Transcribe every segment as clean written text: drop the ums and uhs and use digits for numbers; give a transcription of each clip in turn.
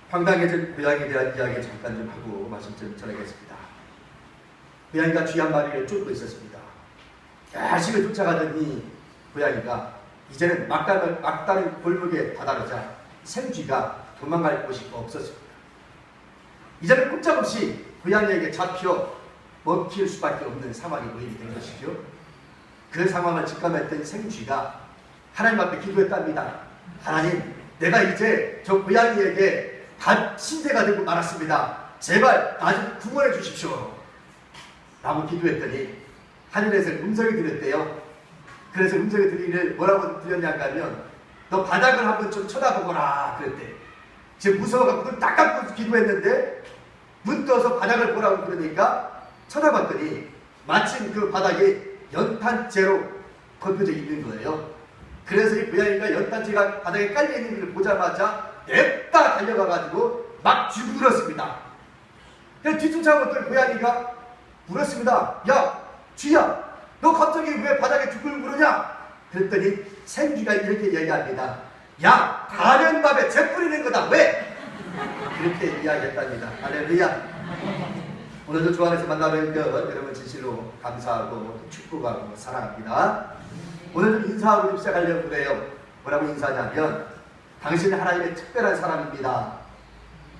황당해진 고양이에 대한 이야기 잠깐 좀 하고 말씀 좀 전하겠습니다. 고양이가 쥐 한 마리를 쫓고 있었습니다. 열심히 쫓아가더니 고양이가 이제는 막다른 골목에 다다르자 생쥐가 도망갈 곳이 없었습니다. 이제는 꼼짝없이 고양이에게 잡혀 먹힐 수밖에 없는 상황이 놓이게 된 것이죠. 그 상황을 직감했던 생쥐가 하나님 앞에 기도했답니다. 하나님, 내가 이제 저 고양이에게 신세가 되고 말았습니다. 제발 나 좀 구원해 주십시오. 라고 기도했더니 하늘에서 음성이 들렸대요. 그래서 음성이 들리기를 뭐라고 들렸냐고 하면 너 바닥을 한번 좀 쳐다보거라 그랬대. 지금 무서워갖고 눈 딱 감고 기도했는데 눈 떠서 바닥을 보라고 그러니까 쳐다봤더니 마침 그 바닥에 연탄재로 덮여져 있는 거예요. 그래서 이 고양이가 연탄재가 바닥에 깔려있는 걸 보자마자 냅다 달려가가지고 막 쥐물었습니다. 뒤쫓아오던 고양이가 물었습니다. 야, 쥐야, 너 갑자기 왜 바닥에 죽을 그러냐? 그랬더니 생쥐가 이렇게 얘기합니다. 야, 다른 밥에 재 뿌리는 거다. 왜? 그렇게 이야기했답니다. 할렐루야. 오늘도 주 안에서 만나는 것 여러분 진실로 감사하고 축복하고 사랑합니다. 오늘 좀 인사하고 좀 시작하려고 그래요. 뭐라고 인사하냐면 당신은 하나님의 특별한 사람입니다.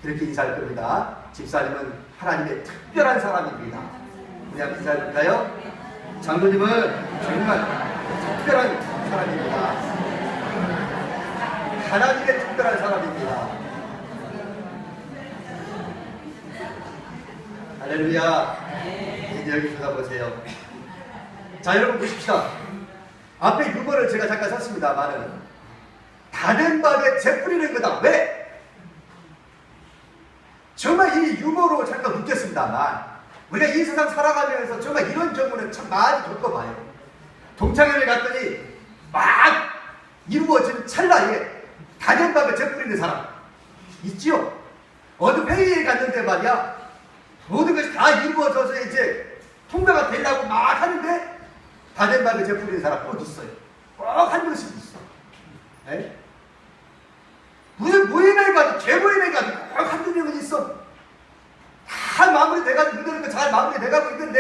그렇게 인사할 겁니다. 집사님은 하나님의 특별한 사람입니다. 우리 한번 인사해볼까요? 장로님은 정말 특별한 사람입니다. 하나님의 특별한 사람입니다. 할렐루야. 이제 여기 쳐다보세요. 자, 여러분 보십시다. 앞에 유머를 제가 잠깐 샀습니다만은 다른 밥에 재 뿌리는 거다. 왜? 정말 이 유머로 잠깐 웃겼습니다만 우리가 이 세상 살아가면서 정말 이런 경우는 참 많이 겪어봐요. 동창회를 갔더니 막 이루어지는 찰나에 다른 밥에 재 뿌리는 사람 있지요? 어느 회의에 갔는데 말이야 모든 것이 다 이루어져서 이제 통과가 되려고 막 하는데 다른 밥에 재 뿌리는 사람 꼭 있어요. 꼭 한 명씩 있어. 에? 무슨 모임에 가도 개모임에 가도 꼭 한두 명은 있어. 다 마무리 돼가지고 그들은 잘 마무리 돼가고 있는데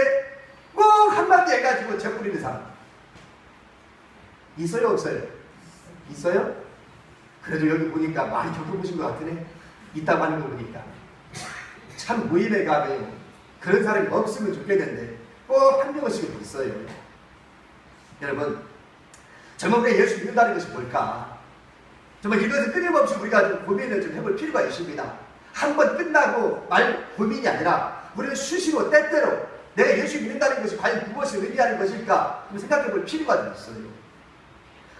꼭 한마디 해가지고 재 뿌리는 사람 있어요 없어요? 있어요? 그래도 여기 보니까 많이 겪어보신 것 같으네. 있다고 하는 거 보니까 참 모임에 가면 그런 사람이 없으면 좋겠는데 꼭 한 명씩은 있어요. 여러분 정말 우리가 예수 믿는다는 것이 뭘까? 정말 이것을 끊임없이 우리가 좀 고민을 좀 해볼 필요가 있습니다. 한 번 끝나고 말 고민이 아니라 우리는 수시로 때때로 내가 예수 믿는다는 것이 과연 무엇을 의미하는 것일까 생각해 볼 필요가 좀 있어요.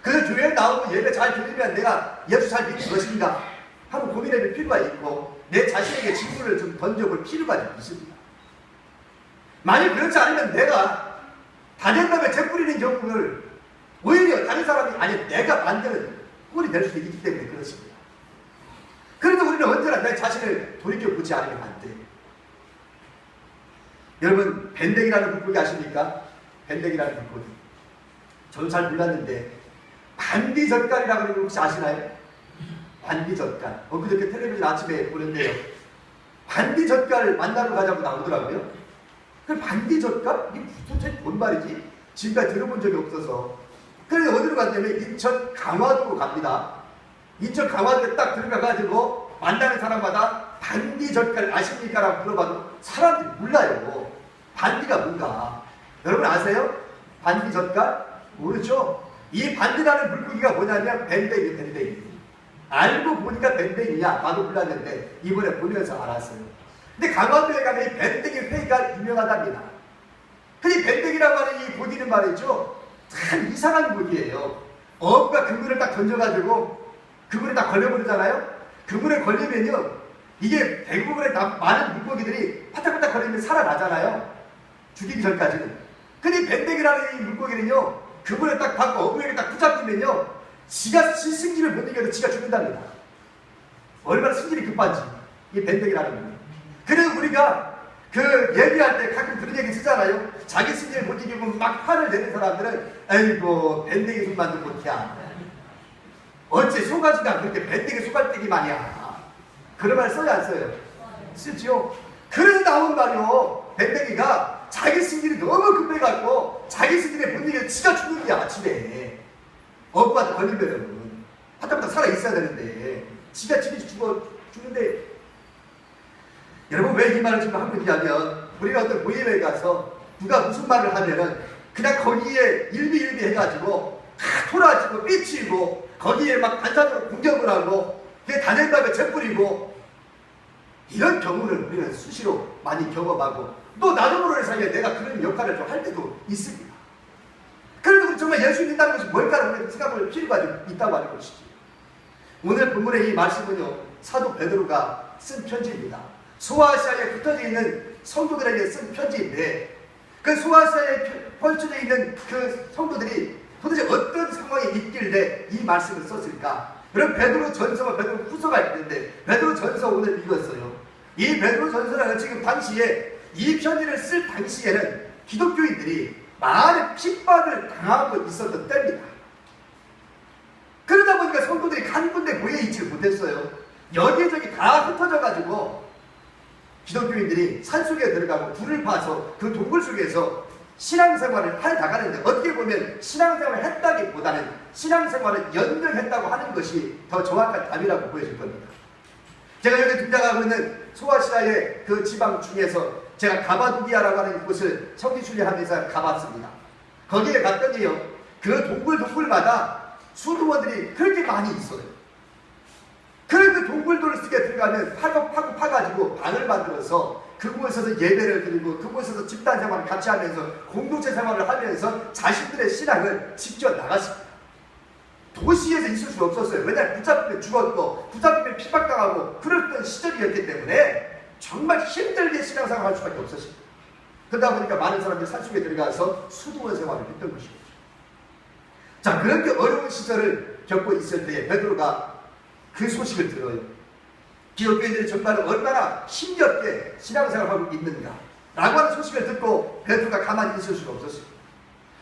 그래서 교회에 나오고 예배 잘 드리면 내가 예수 잘 믿는 것인가 한번 고민해 볼 필요가 있고 내 자신에게 질문을 좀 던져볼 필요가 좀 있습니다. 만약 그렇지 않으면 내가 다른 사람에 재 뿌리는 경우를 오히려 다른 사람이 아니 내가 만드는 꼴이 될 수도 있기 때문에 그렇습니다. 그래도 우리는 언제나 내 자신을 돌이켜보지 않으면 안 돼요. 여러분 밴댕이라는 물고기 아십니까? 밴댕이라는 물고기. 저도 잘 몰랐는데 반디젓갈이라고 하는 걸 혹시 아시나요? 반디젓갈. 그저께 텔레비전 아침에 보는데요. 반디젓갈 만나러 가자고 나오더라고요. 그 반디젓갈? 이게 도대체 뭔 말이지? 지금까지 들어본 적이 없어서. 그래서 어디로 갔냐면 인천 강화도로 갑니다. 인천 강화도에 딱 들어가가지고 만나는 사람마다 반디젓갈 아십니까? 라고 물어봐도 사람들이 몰라요. 반디가 뭔가. 여러분 아세요? 반디젓갈? 모르죠? 이 반디라는 물고기가 뭐냐면 밴댕이. 알고 보니까 밴댕이야. 나도 몰랐는데 이번에 보면서 알았어요. 근데 강화도에 가면 이 밴댕이 회가 유명하답니다. 이 밴댕이라고 하는 이 고기는 말이죠. 참 이상한 고기예요. 어부가 그물을 딱 던져가지고 그물에 딱 걸려버리잖아요. 그물에 걸리면요. 이게 대부분의 많은 물고기들이 파닥파닥 걸리면 살아나잖아요. 죽이기 전까지는. 근데 이 밴댕이라는 이 물고기는요. 그물에 딱 닿고 어부에게 딱 붙잡히면요. 지가 승질을 못 이겨도 지가 죽는답니다. 얼마나 승질이 급한지. 이 밴댕이라는 거. 그래서 우리가 그 얘기할 때 가끔 그런 얘기 쓰잖아요. 자기 승질을 못 이기고 막 화를 내는 사람들은 아이고 밴댕이 손만도 못해. 어째 소가지가 그렇게 밴댕이 소갈대기 마냥 그런 말 써야 안 써요? 쓰죠. 그래서 나온 말이요. 밴댕이가 자기 승질이 너무 급해갖고 자기 승질에 못 이겨 지가 죽는 게 아침에 엄마한테 걸리면은 하다보다 살아있어야 되는데 지가 죽는데 여러분 왜 이 말을 지금 하고 있냐면 우리가 어떤 모임에 가서 누가 무슨 말을 하면은 그냥 거기에 일비일비 해가지고 토라지고 삐치고 거기에 막 반사적으로 공격을 하고 그게 단연밥에 재뿌리고 이런 경우를 우리는 수시로 많이 경험하고 또 나도 모르는 사이에 내가 그런 역할을 좀 할 때도 있습니다. 그래도 정말 예수 믿는다는 것이 뭘까라는 생각을 필요가 좀 있다고 하는 것이지. 오늘 본문의 이 말씀은요 사도 베드로가 쓴 편지입니다. 소아시아에 흩어져 있는 성도들에게 쓴 편지인데 그 소아시아에 펼쳐져 있는 그 성도들이 도대체 어떤 상황에 있길래 이 말씀을 썼을까? 그럼 베드로 전서와 베드로 후서가 있는데 베드로 전서 오늘 읽었어요. 이 베드로 전서는 지금 당시에 이 편지를 쓸 당시에는 기독교인들이 많은 핍박을 당하고 있었던 때입니다. 그러다 보니까 성도들이 한 군데 모여 있지 못했어요. 여기저기 다 흩어져가지고 기독교인들이 산속에 들어가고 불을 파서 그 동굴 속에서 신앙생활을 해 나가는데 어떻게 보면 신앙생활을 했다기보다는 신앙생활을 연명했다고 하는 것이 더 정확한 답이라고 보여질 겁니다. 제가 여기 등장하고 있는 소아시아의 그 지방 중에서 제가 가바두기아라고 하는 곳을 성지순례하면서 가봤습니다. 거기에 갔더니요 그 동굴마다 수도원들이 그렇게 많이 있어요. 그래서 그 동굴들을 쓰게 들어가면 파가지고 방을 만들어서 그곳에서 예배를 드리고 그곳에서 집단 생활을 같이 하면서 공동체 생활을 하면서 자신들의 신앙을 직접 나갔습니다. 도시에서 있을 수 없었어요. 왜냐하면 붙잡히면 죽었고 붙잡히면 핍박당하고 그랬던 시절이었기 때문에 정말 힘들게 신앙생활을 할 수밖에 없었습니다. 그러다 보니까 많은 사람들이 산속에 들어가서 수도원 생활을 했던 것이죠. 자, 그렇게 어려운 시절을 겪고 있을 때에 베드로가 그 소식을 들어요. 기독교인들이 정말 얼마나 힘겹게 신앙생활을 하고 있는가 라고 하는 소식을 듣고 베드로가 가만히 있을 수가 없었습니다.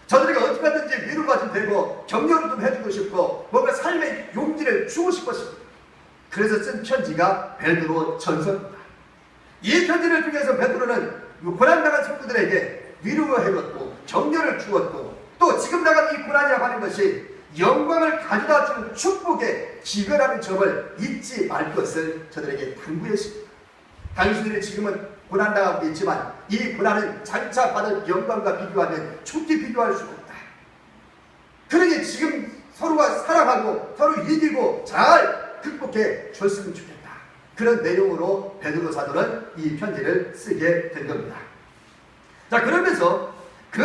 저들에게 어떻게 하든지 위로가 좀 되고 격려를 좀 해주고 싶고 뭔가 삶의 용기를 주고 싶었습니다. 그래서 쓴 편지가 베드로 전서입니다. 이 편지를 통해서 베드로는 고난당한 성도들에게 위로를 해줬고 격려를 주었고 또 지금 나간 이 고난이라고 하는 것이 영광을 가져다 주는 축복의 기회라는 점을 잊지 말 것을 저들에게 당부했습니다. 당신들이 지금은 고난당하고 있지만 이 고난은 장차 받을 영광과 비교하면 축히 비교할 수 없다. 그러니 지금 서로가 사랑하고 서로 이기고 잘 극복해 줬으면 좋겠다. 그런 내용으로 베드로 사도는 이 편지를 쓰게 된 겁니다. 자, 그러면서 그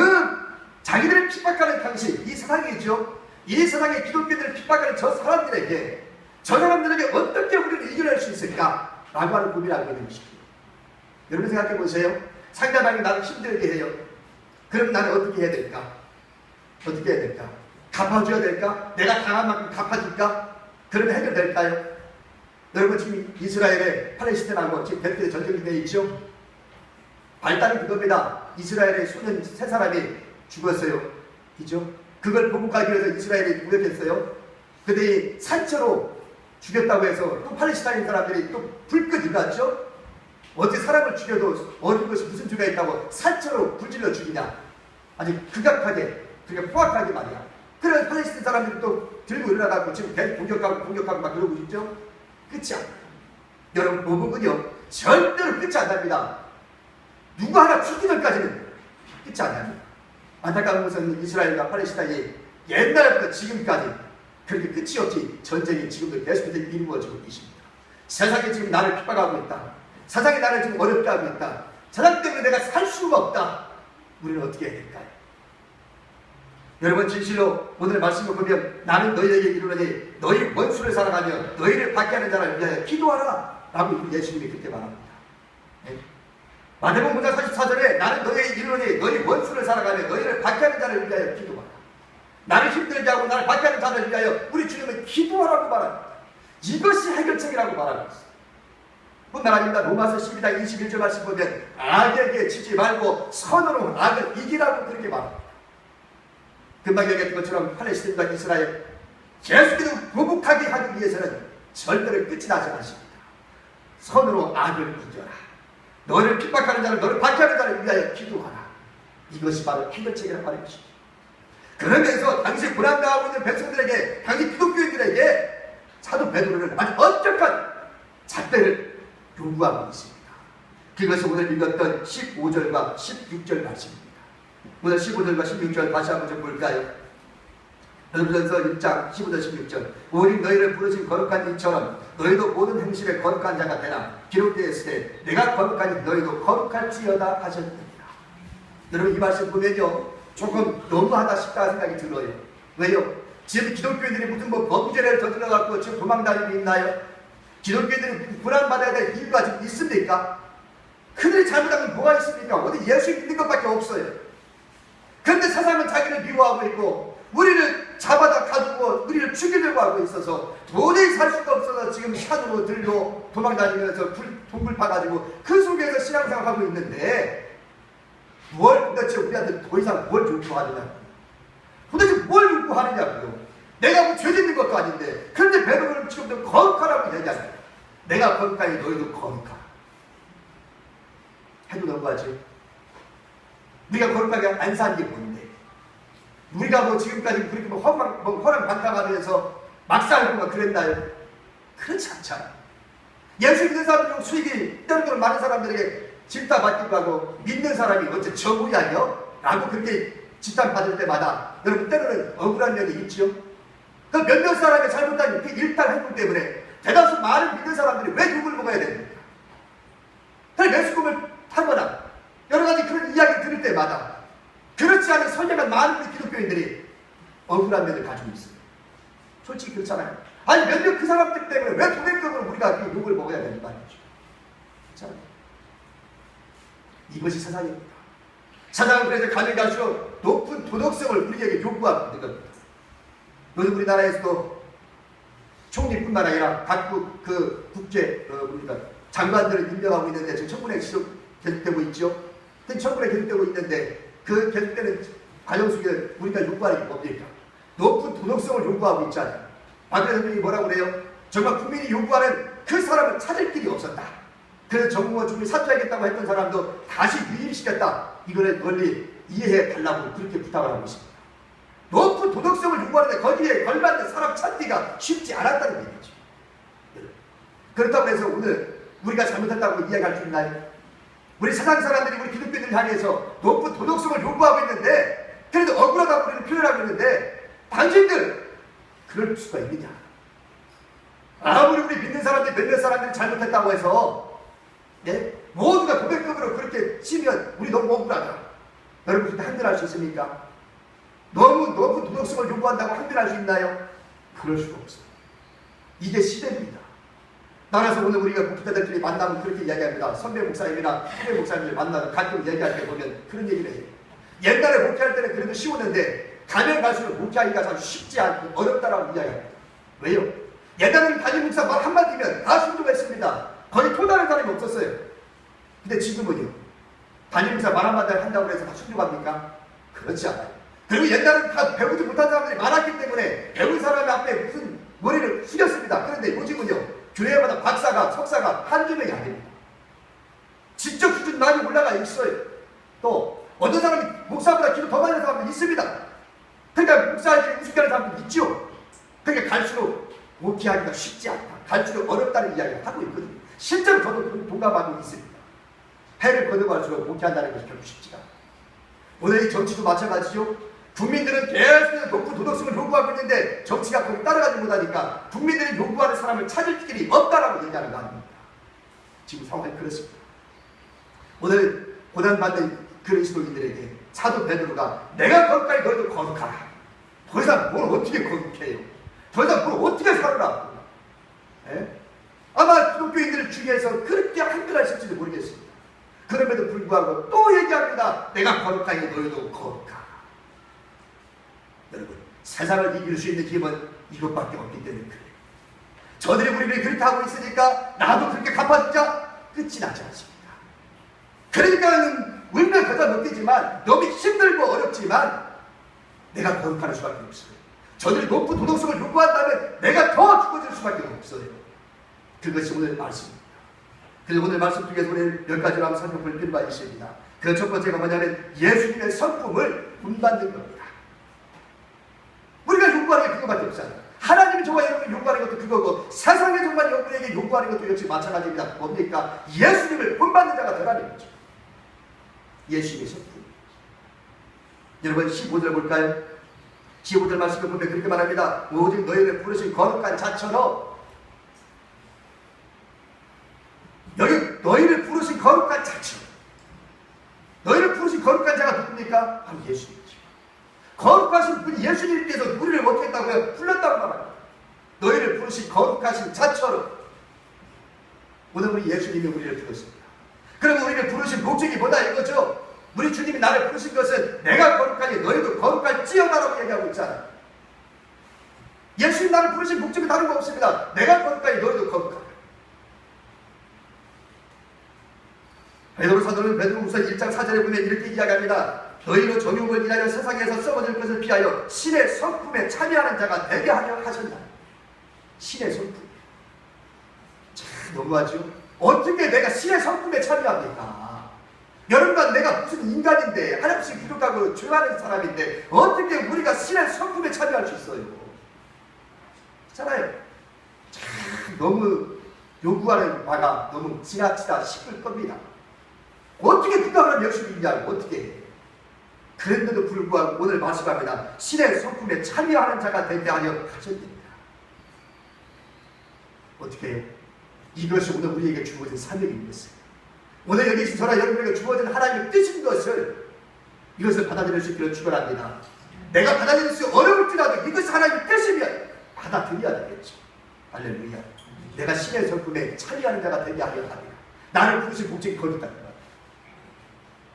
자기들을 핍박하는 당시 이 세상이 있죠. 이 세상에 기독교인들을 핍박하는 저 사람들에게 저 사람들에게 어떻게 우리를 이겨낼 수 있을까? 라고 하는 고민을 하고 있는 것입니다. 여러분 생각해 보세요. 상대방이 나를 힘들게 해요. 그럼 나는 어떻게 해야 될까? 어떻게 해야 될까? 갚아줘야 될까? 내가 당한 만큼 갚아줄까? 그러면 해결될까요? 여러분 지금 이스라엘의 팔레스타인하고 지금 백두의 전쟁이 되어 있죠? 발단이 그겁니다. 이스라엘의 소년 3사람이 죽었어요. 그죠? 그걸 보복하기 위해서 이스라엘이 공격했어요. 근데 이 산채로 죽였다고 해서 또 팔레스타인 사람들이 또 불끈 일어났죠? 어떻게 사람을 죽여도 어린 것이 무슨 죄가 있다고 산채로 불질러 죽이냐? 아주 극악하게, 그게 포악하게 말이야. 그래서 팔레스타인 사람들이 또 들고 일어나가고 지금 계속 공격하고 막 그러고 있죠? 끝이 안 나요. 여러분, 보복은요, 절대로 끝이 안 납니다. 누구 하나 죽기 전까지는 끝이 안 납니다. 안타까운 것은 이스라엘과 팔레스타인이 옛날부터 지금까지 그렇게 끝이 없이 전쟁이 지금도 계속해서 이루어지고 있습니다. 세상이 지금 나를 핍박하고 있다. 세상이 나를 지금 어렵게 하고 있다. 세상 때문에 내가 살 수가 없다. 우리는 어떻게 해야 될까요? 여러분 진실로 오늘 말씀을 보면 나는 너희에게 이르노니 너희 원수를 사랑하며 너희를 받게 하는 자를 위하여 기도하라 라고 예수님이 그렇게 말합니다. 네? 마태복음 5장 44절에 나는 너희에게 이르노니 너희 원수를 사랑하며 너희를 받게 하는 자를 위하여 기도하라. 나를 힘들게 하고 나를 받게 하는 자를 위하여 우리 주님은 기도하라고 말합니다. 이것이 해결책이라고 말하고 있습니다. 뿐만 아니라 로마서 12장 21절 말씀 보면 악에게 지지 말고 선으로 악을 이기라고 그렇게 말합니다. 금방 얘기했던 것처럼 팔레스타인과 이스라엘 계속해서 보복하게 하기 위해서는 절대로 끝이 나지 않습니다. 선으로 악을 이겨라. 너를 핍박하는 자를, 너를 박해하는 자를 위하여 기도하라. 이것이 바로 해결책이라고 하는 것입니다. 그러면서 당시 불안당하고 있는 백성들에게, 당시 기독교인들에게 사도 베드로는 아주 엄격한 잣대를 요구하고 있습니다. 그것이 오늘 읽었던 15절과 16절 말씀입니다. 오늘 15절과 16절 다시 한번 좀 볼까요? 베드로전서 1장 15절 16절. 오직 너희를 부르신 거룩한 이처럼 너희도 모든 행실에 거룩한 자가 되라. 기록되어 있으되 내가 거룩하니 너희도 거룩할지어다 하셨느니라. 여러분, 이 말씀 보면요, 조금 너무하다 싶다 생각이 들어요. 왜요? 지금 기독교인들이 무슨 범죄를 저질러 갖고 지금 도망다니고 있나요? 기독교인들이 불안받아야 될 이유가 지금 있습니까? 그들이 잘못한 건 뭐가 있습니까? 어디 예수 믿는 것밖에 없어요. 그런데 세상은 자기를 미워하고 있고 우리를 잡아다 가두고 우리를 죽이려고 하고 있어서 도저히 살 수가 없어서 지금 산으로 들고 도망다니면서 동굴 파가지고 그 속에서 신앙생활하고 있는데, 뭘 도대체 우리한테 더 이상 뭘 요구하느냐? 도대체 뭘 요구하느냐고요? 내가 뭐 죄 짓는 것도 아닌데. 그런데 베드로는 지금도 거룩하라고 얘기합니다. 내가 거룩하니 너희도 거룩하라. 해도 너무하지? 우리가 거룩하게 안 산 게 뭔데? 우리가 뭐 지금까지 그렇게 허랑방탕하면서 막 살고 그랬나요? 그렇지 않잖아. 예수 믿는 사람들 중 수익이 때로는 많은 사람들에게 질타받기도 하고, 믿는 사람이 어째 저구야요? 라고 그렇게 질타받을 때마다 여러분 때로는 억울한 면이 있지요? 그 몇몇 사람의 잘못한 그 일탈 행동 때문에 대다수 많은 믿는 사람들이 왜 욕을 먹어야 됩니까? 매수금을 타거나 여러 가지 그런 이야기 들을 때마다 그렇지 않은 선량한 많은 기독교인들이 억울한 면을 가지고 있어요. 솔직히 그렇잖아요. 아니 몇몇 그 사람들 때문에 왜 도덕적으로 우리가 그 욕을 먹어야 되는 말이죠. 그렇잖아요. 이것이 세상입니다. 세상은 그래서 가면 갈수록 높은 도덕성을 우리에게 요구하고 있는 겁니다. 요즘 우리나라에서도 총리뿐만 아니라 각국 그 국제 우리가 장관들을 임명하고 있는데 지금 청문회 계속되고 있죠. 청문회 계속되고 있는데 그 계속되는 과정 속에 우리가 요구하는 게 뭡니까? 높은 도덕성을 요구하고 있잖아요. 박근혜 대통령이 뭐라고 그래요? 정말 국민이 요구하는 그 사람을 찾을 길이 없었다. 그래서 정부가 준비 사퇴하겠다고 했던 사람도 다시 유임시켰다. 이거를 널리 이해해 달라고 그렇게 부탁을 하고 있습니다. 높은 도덕성을 요구하는데 거기에 걸맞는 사람 찾기가 쉽지 않았다는 얘기죠. 그렇다고 해서 오늘 우리가 잘못했다고 이야기할 수 있나요? 우리 세상 사람들이 우리 기독교인들 향해서 높은 도덕성을 요구하고 있는데, 그래도 억울하다고 우리는 표현하고 있는데, 당신들 그럴 수가 있느냐? 아무리 우리 믿는 사람들이 몇몇 사람들이 잘못했다고 해서 모두가 도덕적으로 그렇게 치면 우리 너무 억울하다. 여러분 그때 한결할 수 있습니까? 너무 높은 도덕성을 요구한다고 한결할 수 있나요? 그럴 수가 없어요. 이게 시대입니다. 따라서 오늘 우리가 목회자들끼리 만나면 그렇게 이야기합니다. 선배 목사님이나 후배 목사님을 만나서 가끔 얘기할 때 보면 그런 얘기를 해요. 옛날에 목회할 때는 그래도 쉬웠는데 가면 갈수록 목회하기가 참 쉽지 않고 어렵다라고 이야기합니다. 왜요? 옛날에는 담임 목사 말 한마디면 다 순종했습니다. 거의 토다는 사람이 없었어요. 근데 지금은요, 담임 목사 말 한마디 한다고 해서 다 순종합니까? 그렇지 않아요. 그리고 옛날에는 다 배우지 못한 사람들이 많았기 때문에 배운 사람 앞에 무슨 머리를 숙였습니다. 그런데 요즘은요, 교회마다 박사가, 석사가 한두 명이 아닙니다. 지적 수준 많이 올라가 있어요. 또 어떤 사람이 목사보다 기도 더 많은 사람도 있습니다. 그러니까 목사에게 우습게하는 사람도 있죠. 그러니까 갈수록 목회하기가 쉽지 않다. 갈수록 어렵다는 이야기를 하고 있거든요. 실제로 저도 동감하고 있습니다. 해를 거듭할수록 목회한다는 것이 결국 쉽지가 않아요. 오늘 이 정치도 마찬가지죠. 국민들은 계속 높은 도덕성을 요구하고 있는데 정치가 거기 따라가지 못하니까 국민들이 요구하는 사람을 찾을 길이 없다라고 얘기하는 거 아닙니까? 지금 상황이 그렇습니다. 오늘 고난받는 그리스도인들에게 사도 베드로가 내가 거룩하니 너희도 거룩하라. 더 이상 뭘 어떻게 거룩해요? 더 이상 뭘 어떻게 살아라? 아마 기독교인들 중에서 그렇게 한결하실지도 모르겠습니다. 그럼에도 불구하고 또 얘기합니다. 내가 거룩하니 너희도 거룩하라. 여러분, 세상을 이길 수 있는 힘은 이것밖에 없기 때문에 그래요. 저들이 우리를 그렇게 하고 있으니까 나도 그렇게 갚아주자? 끝이 나지 않습니다. 그러니까 울면 그저 먹겠지만 너무 힘들고 어렵지만 내가 거룩하는 수밖에 없어요. 저들이 높은 도덕성을 요구한다면 내가 더 죽어질 수밖에 없어요. 그것이 오늘 말씀입니다. 그래서 오늘 말씀 중에서 우리 몇 가지로 한번 살펴볼 필요가 있습니다. 그 첫 번째가 뭐냐면 예수님의 성품을 본받는 겁니다. 우리가 요구하는 게 그거밖에 없잖아요. 하나님이 정말 여러분이 요구하는 것도 그거고 세상에 정말 여러분에게 요구하는 것도 역시 마찬가지입니다. 뭡니까? 예수님을 본받는 자가 되라는 거죠. 예수님의 성품. 여러분 15절 볼까요? 15절 말씀을 보면 그렇게 말합니다. 오직 너희를 부르신 거룩한 자처럼, 여기 너희를 부르신 거룩한 자처, 너희를 부르신 거룩한 자가 누굽니까? 바로 예수님이죠. 거룩하신 분이 예수님께서 우리를 어떻게 했다고요? 불렀다고 말합니다. 너희를 부르신 거룩하신 자처럼. 오늘 우리 예수님이 우리를 부르십니다. 그러면 우리를 부르신 목적이 뭐다 이거죠? 우리 주님이 나를 부르신 것은 내가 거룩하니 너희도 거룩할지어다라고 얘기하고 있잖아요. 예수님 나를 부르신 목적이 다른 거 없습니다. 내가 거룩하니 너희도 거룩하라. 베드로 사도는 베드로후서 1장 4절에 보면 이렇게 이야기합니다. 너희로 정욕을 인하여 세상에서 썩어질 것을 피하여 신의 성품에 참여하는 자가 되게 하려 하셨다. 신의 성품. 참 너무하죠? 어떻게 내가 신의 성품에 참여합니까? 여러분과 내가 무슨 인간인데, 하나씩 부족하고 죄하는 사람인데 어떻게 우리가 신의 성품에 참여할 수 있어요? 그렇잖아요. 참 너무 요구하는 바가 너무 지나치다 싶을 겁니다. 어떻게 누가 그런 열심히 있냐고 어떻게 해. 그런데도 불구하고 오늘 말씀합니다. 신의 성품에 참여하는 자가 되게 하려 하셨습니다. 어떻게 해요? 이것이 오늘 우리에게 주어진 사명입니다. 오늘 여기 있는 저나 여러분에게 주어진 하나님의 뜻인 것을, 이것을 받아들일 수 있기를 축원합니다. 내가 받아들일 수 어려울지라도 이것이 하나님의 뜻이면 받아들여야 되겠죠. 할렐루야. 내가 신의 성품에 참여하는 자가 되게 하려 합니다. 나를 부르신 목적이 거기 있다는 거예요.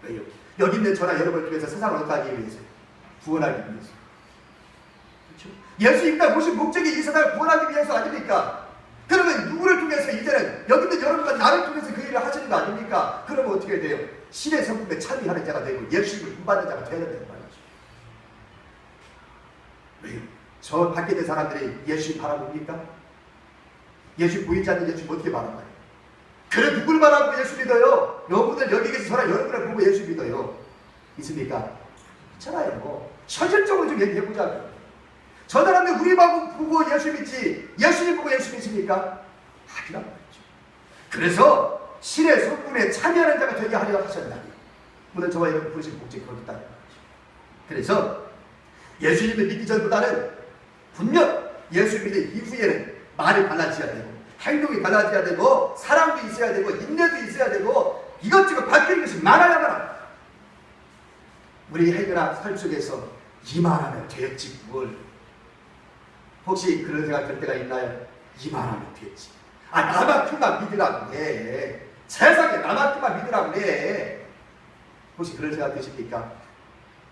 왜요? 여기 있는 저나 여러분을 통해서 세상을 어떻게 하기 위해서? 구원하기 위해서. 그렇죠? 예수님과 모신 목적이 이 세상을 구원하기 위해서 아닙니까? 그러면 누구를 통해서 이제는 여기 있는 여러분과 나를 통해서 그 일을 하시는 거 아닙니까? 그러면 어떻게 돼요? 신의 성품에 참여하는 자가 되고 예수님을 본받는 자가 되어야 된다는 말이죠. 왜요? 저 밖에 있는 사람들이 예수님 바라봅니까? 예수 보이지 않는 예수님 어떻게 바라봐요? 그래 누굴 바라보고 예수 믿어요? 여러분들 여기 계신 저랑 여러분을 보고 예수 믿어요. 있습니까? 그렇잖아요. 현실적으로 좀 얘기해보자고요. 저 사람들 우리 보고 예수 믿지 예수님 보고 예수 믿습니까? 아니란 말이죠. 그래서 신의 성품에 참여하는 자가 되게 하려 하셨다니 오늘 저와 여러분 부르신 목적이 거기 있다는 말이죠. 그래서 예수님을 믿기 전보다는 분명 예수 믿은 이후에는 말이 달라져야 되고 행동이 달라져야 되고 사랑도 있어야 되고 인내도 있어야 되고 이것저것 바뀌는 것이 많아야만 합니다. 우리 행여나 삶 속에서 이만하면 되었지 뭘. 혹시 그런 생각 들 때가 있나요? 이만하면 되었지. 나만큼만 믿으라고 해. 세상에 나만큼만 믿으라고 해. 혹시 그런 생각 드십니까?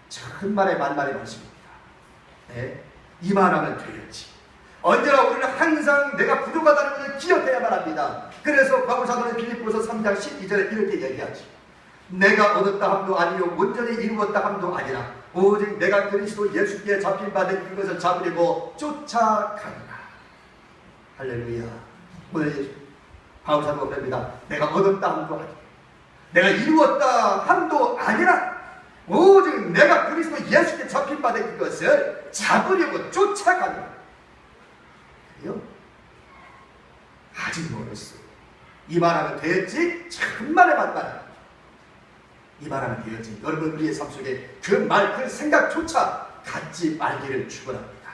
천만의 만만의 말씀입니다. 네? 이만하면 되었지. 언제나 우리는 항상 내가 부족하다는 것을 기억해야만 합니다. 그래서 바울 사도는 빌립보서 3장 12절에 이렇게 얘기하지. 내가 얻었다 함도 아니요 온전히 이루었다 함도 아니라 오직 내가 그리스도 예수께 잡힌 바 된 그것을 잡으려고 쫓아가노라. 할렐루야. 오늘 바울 사도가 그럽니다. 내가 얻었다 함도 아니라 내가 이루었다 함도 아니라 오직 내가 그리스도 예수께 잡힌 바 된 그것을 잡으려고 쫓아가노라. 아직 멀었어. 이만하면 되었지? 천만의 만만. 이만하면 되었지. 여러분 우리의 삶 속에 그 말, 그 생각조차 갖지 말기를 축원합니다.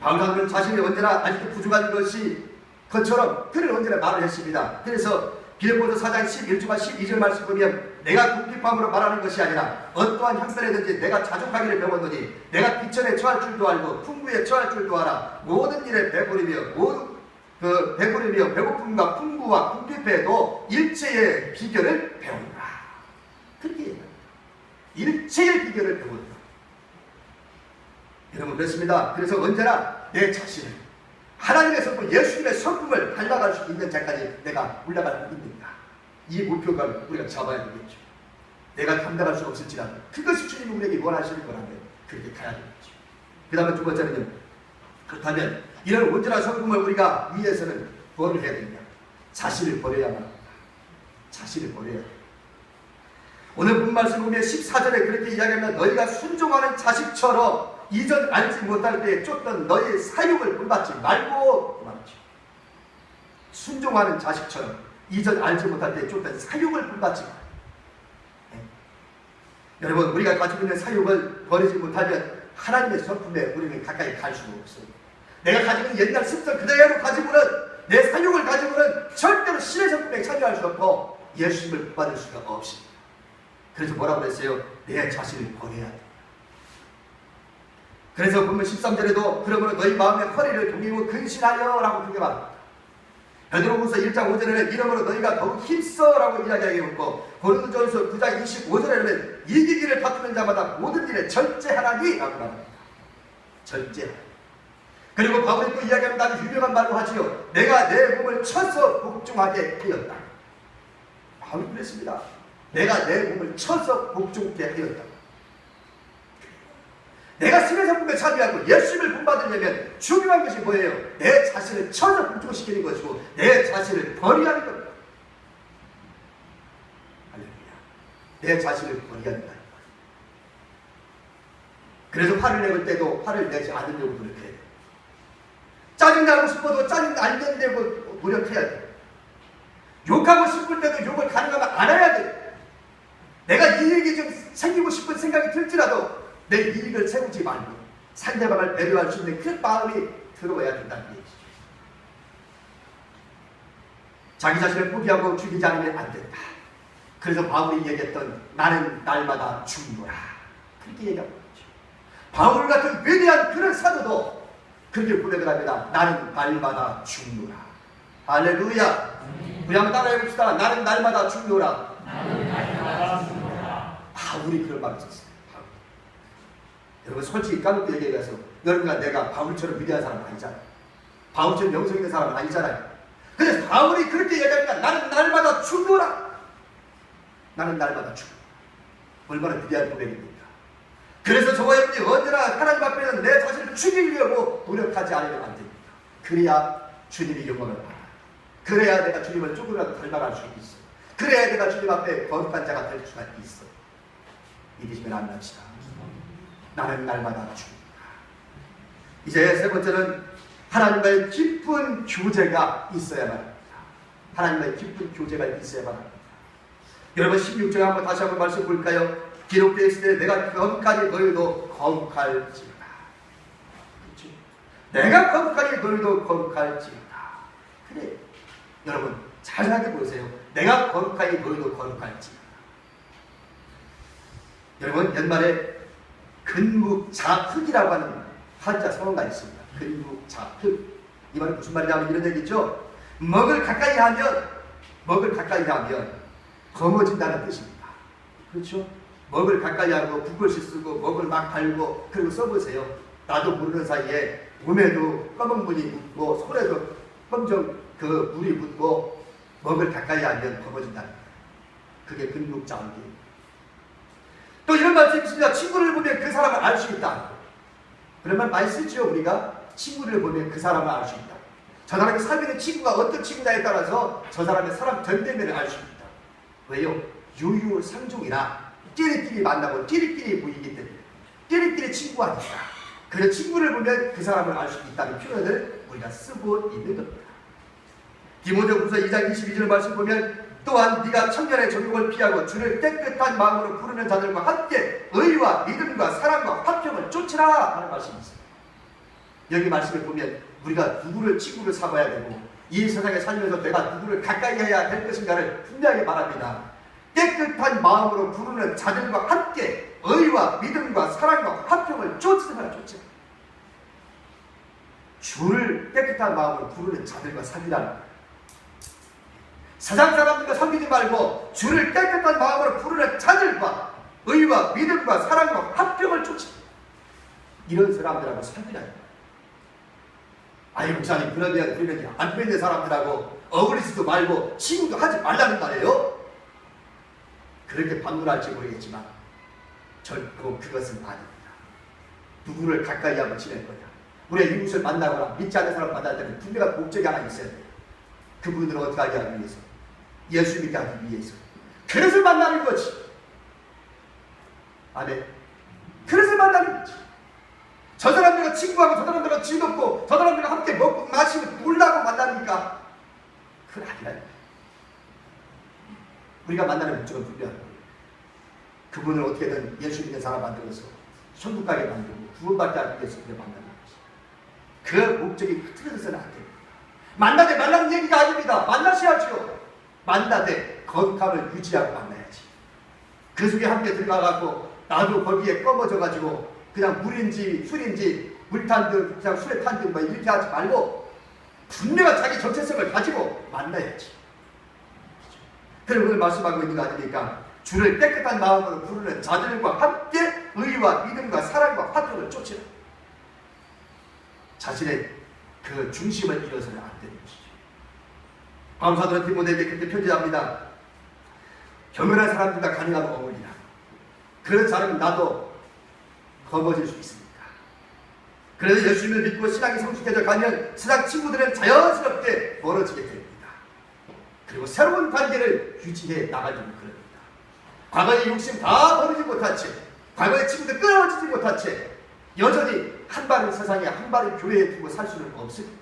바울 사도는 자신이 언제나 아직도 부족한 것이 것처럼 그를 언제나 말을 했습니다. 그래서 빌립보서 4장 11절과 12절 말씀 보면 내가 궁핍함으로 말하는 것이 아니라 어떠한 형편에든지 내가 자족하기를 배웠노니 내가 비천에 처할 줄도 알고 풍부에 처할 줄도 알아 모든 일에 배부르며 배고픔과 풍부와 궁핍에도 일체의 비결을 배운다. 그렇게 얘기합니다. 일체의 비결을 배운다. 여러분 그렇습니다. 그래서 언제나 내 자신을 하나님의 성품, 예수님의 성품을 닮아갈 수 있는 자까지 내가 올라갈 겁니다. 이 목표가 우리가 잡아야 되겠죠. 내가 감당할 수 없을지라도 그것이 주님이 우리에게 원하시는 거라면 그렇게 가야 되겠죠. 그 다음에 두 번째는요. 그렇다면 이런 온전한 성품을 우리가 위해서는 뭐를 해야 되냐? 자신을 버려야만 합니다. 자신을 버려야 돼. 오늘 본 말씀 보면 14절에 그렇게 이야기하면 너희가 순종하는 자식처럼 이전 알지 못할 때에 쫓던 너희의 사육을 본받지 말고 말이죠. 순종하는 자식처럼 이전 알지 못할 때에 쫓던 사육을 본받지 말고. 네. 여러분, 우리가 가지고 있는 사육을 버리지 못하면 하나님의 성품에 우리는 가까이 갈 수가 없어요. 내가 가지고 있는 옛날 습성 그대로 가지고는, 내 사육을 가지고는 절대로 신의 성품에 참여할 수 없고 예수님을 받을 수가 없습니다. 그래서 뭐라고 그랬어요? 내 자신을 버려야 돼. 그래서 보면 13절에도 그러므로 너희 마음의 허리를 동이고 근신하여 라고 그렇게 말합니다. 베드로후서 1장 5절에는 이러므로 너희가 더욱 힘써 라고 이야기하게 했고, 고린도전서 9장 25절에는 이기기를 다투는 자마다 모든 일에 절제하라니 라고 말합니다. 절제하라. 그리고 바울이 또 이야기하면 아주 유명한 말로 하지요. 내가 내 몸을 쳐서 복종하게 하였다. 바울이 그랬습니다. 내가 내 몸을 쳐서 복종하게 하였다. 내가 신의 성품에 참여하고 예수님을 본받으려면 중요한 것이 뭐예요? 내 자신을 쳐서 복종시키는 것이고 내 자신을 버려야 하는 겁니다. 할렐루야. 내 자신을 버려야 한다. 그래서 화를 내볼 때도 화를 내지 않으려고 노력해야 돼. 짜증나고 싶어도 짜증 안 내려고 노력해야 돼. 욕하고 싶을 때도 욕을 가능하면 안 해야 돼. 내가 이익이 좀 생기고 싶은 생각이 들지라도 내 이익을 세우지 말고 상대방을 배려할 수 있는 그 마음이 들어와야 된다는 얘기죠. 자기 자신을 포기하고 죽이지 않으면 안 된다. 그래서 바울이 얘기했던 나는 날마다 죽노라. 그렇게 얘기하고 있죠. 바울 같은 위대한 그런 사도도 그렇게 고백을 합니다. 나는 날마다 죽노라. 할렐루야. 우리 한번 따라해 봅시다. 나는 날마다 죽노라. 나는 날마다 죽노라. 우리 그런 말을 썼어요. 여러분, 솔직히 까놓고 얘기해서 여러분과 내가 바울처럼 위대한 사람은 아니잖아요. 바울처럼 영성 있는 사람은 아니잖아요. 그래서 바울이 그렇게 얘기합니다. 나는 날마다 죽노라. 나는 날마다 죽어. 얼마나 위대한 고백입니까? 그래서 저와 여러분이 언제나 하나님 앞에는 내 자신을 죽이려고 노력하지 않으면 안 됩니다. 그래야 주님이 영광을 받아요. 그래야 내가 주님을 조금이라도 닮아갈 수 있어. 그래야 내가 주님 앞에 거룩한 자가 될 수가 있어. 믿으시면 안 납시다. 나는 날마다 죽는다. 이제 세 번째는 하나님과의 깊은 교제가 있어야만 합니다. 하나님과의 깊은 교제가 있어야만 합니다. 여러분 16절에 한번 다시 한번 말씀 볼까요? 기록되어 있을 때 내가 거룩하니 너희도 거룩할지어다. 그렇죠? 내가 거룩하니 너희도 거룩할지어다. 그래. 여러분 잘 생각해 보세요. 내가 거룩하니 너희도 거룩할지어다. 여러분 연말에 근묵자흑이라고 하는 한자 성어가 있습니다. 근묵자흑. 이 말은 무슨 말이냐면 이런 얘기죠. 먹을 가까이 하면 검어진다는 뜻입니다. 그렇죠? 먹을 가까이 하고 붓글씨 쓰고 먹을 막 달고 그리고 써보세요. 나도 모르는 사이에 몸에도 검은 물이 묻고 손에도 검정 그 물이 묻고 먹을 가까이 하면 검어진다는 거예요. 그게 근묵자흑이에요. 또 이런 말씀이 있습니다. 친구를 보면 그 사람을 알 수 있다. 그런 말 많이 쓰죠. 우리가 친구를 보면 그 사람을 알 수 있다. 저 사람이 사귀는 친구가 어떤 친구냐에 따라서 저 사람의 사람 견대면을 알 수 있다. 왜요? 유유상종이나 끼리끼리 만나고 끼리끼리 보이기 때문에 끼리끼리 친구하니까. 그래서 친구를 보면 그 사람을 알 수 있다는 표현을 우리가 쓰고 있는 겁니다. 디모데후서 2장 22절 말씀 보면 또한 네가 청년의 정욕을 피하고 주를 깨끗한 마음으로 부르는 자들과 함께 의와 믿음과 사랑과 화평을 쫓으라 하는 말씀이 있습니다. 여기 말씀을 보면 우리가 누구를 친구를 삼아야 되고 이 세상에 살면서 내가 누구를 가까이 해야 될 것인가를 분명하게 말합니다. 깨끗한 마음으로 부르는 자들과 함께 의와 믿음과 사랑과 화평을 쫓으라. 주를 깨끗한 마음으로 부르는 자들과 사귀라는 거예요. 세상 사람들과 섬기지 말고 주를 깨끗한 마음으로 부르는 자들과 의와 믿음과 사랑과 화평을 쫓으라. 이런 사람들하고 섬기라는 거예요. 아이 목사님 그러면 안 믿는 사람들하고 어울리지도 말고 친구도 하지 말라는 말이에요. 그렇게 반문할지 모르겠지만 결코 그것은 아닙니다. 누구를 가까이 하고 지낼 거냐. 우리의 이웃을 만나거나 믿지 않는 사람을 만날 때는 분명한 목적이 하나 있어야 돼요. 그분들은 어떻게 하기 위해서 예수 믿게 하기 위해서. 그래서 만나는 거지. 아멘. 그래서 만나는 거지. 저 사람들과 친구하고 저 사람들과 즐겁고 저 사람들과 함께 먹고 마시고 놀라고 만납니까? 그건 아니라. 우리가 만나는 목적은 분명한 거예요. 그분을 어떻게든 예수 믿는 사람 만들어서 천국 가게 만들고 구원받게 하기 위해서 우리가 만나는 거지. 그 목적이 흐트러져서는 안 됩니다. 만나되 말라는 얘기가 아닙니다. 만나셔야죠. 만나되 거룩함을 유지하고 만나야지. 그 속에 함께 들어가갖고 나도 거기에 꺼머져가지고 그냥 물인지 술인지 물탄 듯 그냥 술에 탄 듯 뭐 이렇게 하지 말고 분명한 자기 정체성을 가지고 만나야지. 그리고 오늘 말씀하고 있는 거 아닙니까? 주를 깨끗한 마음으로 부르는 자들과 함께 의와 믿음과 사랑과 화평을 쫓으라. 자신의 그 중심을 잃어서는 안 되는 것이죠. 바울 사도는 디모데에게 그렇게 편지합니다. 겸연한 사람들과 가능하면 어울리라. 그런 사람은 나도 거머질 수 있습니다. 그래서 예수님을 믿고 신앙이 성숙해져 가면 세상 친구들은 자연스럽게 멀어지게 됩니다. 그리고 새로운 관계를 유지해 나가려고 그럽니다. 과거의 욕심 다 버리지 못한 채, 과거의 친구들 끊어지지 못한 채 여전히 한 발은 세상에 한 발은 교회에 두고 살 수는 없습니다.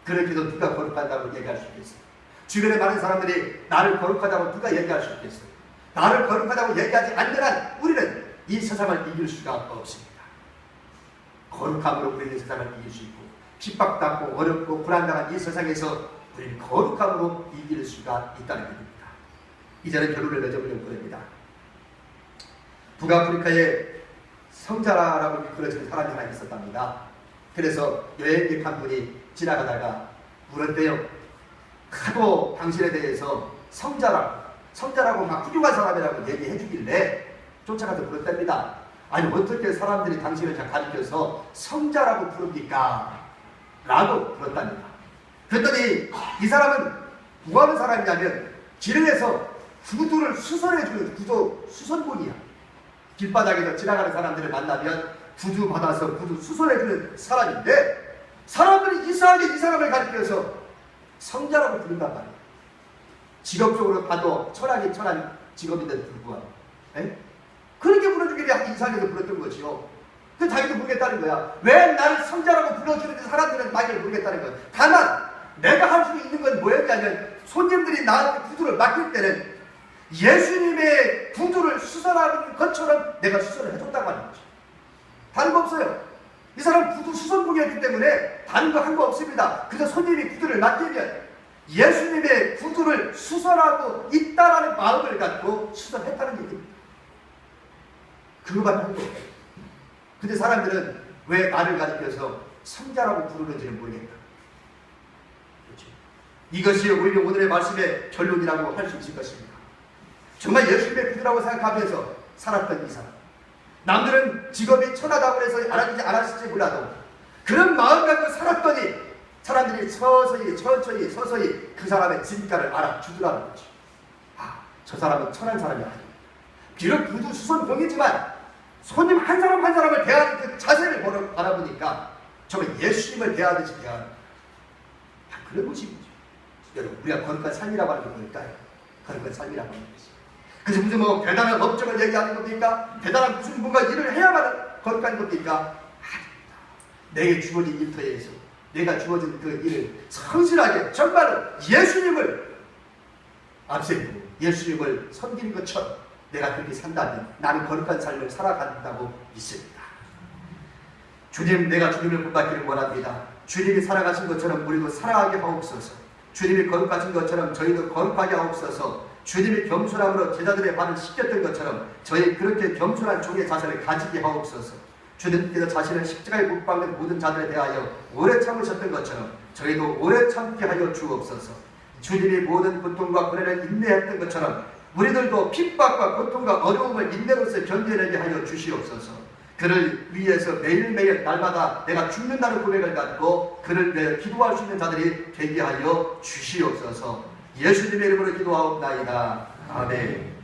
그렇게도 누가 거룩한다고 얘기할 수 있겠어요? 주변에 많은 사람들이 나를 거룩하다고 누가 얘기할 수 있겠어요? 나를 거룩하다고 얘기하지 않는 한 우리는 이 세상을 이길 수가 없습니다. 거룩함으로 우리는 세상을 이길 수 있고 핍박받고 어렵고 불안당한 이 세상에서 우리는 거룩함으로 이길 수가 있다는 겁니다. 이제는 결론을 맺어보려고 합니다. 북아프리카에 성자라고 일컬어지는 사람이 하나 있었답니다. 그래서 여행객 한 분이 지나가다가 물었대요. 하도 당신에 대해서 성자라고 막 훌륭한 사람이라고 얘기해 주길래 쫓아가서 물었답니다. 아니 어떻게 사람들이 당신을 가리켜서 성자라고 부릅니까? 라고 물었답니다. 그랬더니 이 사람은 뭐 하는 사람이냐면 길에서 구두를 수선해주는 수선공이야. 길바닥에서 지나가는 사람들을 만나면 구두 받아서 구두 수선해주는 사람인데 사람들이 이상하게 이 사람을 가리켜서 성자라고 부른단 말이야. 직업적으로 봐도 천한 직업인데도 불구하고 그렇게 불러주길래 이상하게 불렀던 거지요. 그 자기도 모르겠다는 거야. 왜 나를 성자라고 불러주는지 사람들은 자기를 모르겠다는 거야. 다만 내가 할 수 있는 건 뭐였냐면 손님들이 나한테 구두를 맡길 때는 예수님의 구두를 수선하는 것처럼 내가 수선을 해줬다고 하는 거죠. 다른 거 없어요. 이 사람 구두 수선공이었기 때문에 다른 거 한 거 없습니다. 그저 손님이 구두를 맡기면 예수님의 구두를 수선하고 있다라는 마음을 갖고 수선했다는 얘기입니다. 그거만 한 거예요. 근데 사람들은 왜 나를 가리켜서 성자라고 부르는지는 모르겠다. 그렇죠? 이것이 오히려 오늘의 말씀의 결론이라고 할 수 있을 것입니다. 정말 예수님의 구두라고 생각하면서 살았던 이 사람. 남들은 직업이 천하다고 해서 알아주지 않았을지 몰라도 그런 마음 갖고 살았더니 사람들이 서서히 그 사람의 진가를 알아주더라는 거죠. 아, 저 사람은 천한 사람이 아니다. 비록 구두 수선공이지만 손님 한 사람 한 사람을 대하는 그 자세를 바라보니까 정말 예수님을 대하듯이 대하는 그런 모습이죠. 여러분, 우리가 거룩한 삶이라고 하는 게 뭘까요? 거룩한 삶이라고 하는 것이. 그래서 무슨 뭐 대단한 업적을 얘기하는 겁니까? 대단한 무슨 뭔가 일을 해야만 거룩한 겁니까? 아닙니다. 내게 주어진 일터에서 내가 주어진 그 일을 성실하게 정말로 예수님을 앞세우고 예수님을 섬기는 것처럼 내가 그렇게 산다면 나는 거룩한 삶을 살아간다고 믿습니다. 주님, 내가 주님을 본받기를 원합니다. 주님이 살아가신 것처럼 우리도 살아가게 하옵소서. 주님이 거룩하신 것처럼 저희도 거룩하게 하옵소서. 주님이 겸손함으로 제자들의 발을 씻겼던 것처럼 저희 그렇게 겸손한 종의 자세를 가지게 하옵소서. 주님께서 자신을 십자가에 못 박는 모든 자들에 대하여 오래 참으셨던 것처럼 저희도 오래 참게 하여 주옵소서. 주님이 모든 고통과 고뇌를 인내했던 것처럼 우리들도 핍박과 고통과 어려움을 인내로서 견뎌내게 하여 주시옵소서. 그를 위해서 매일매일 날마다 내가 죽는다는 고백을 갖고 그를 위해 기도할 수 있는 자들이 되게 하여 주시옵소서. 예수님의 이름으로 기도하옵나이다. 아멘.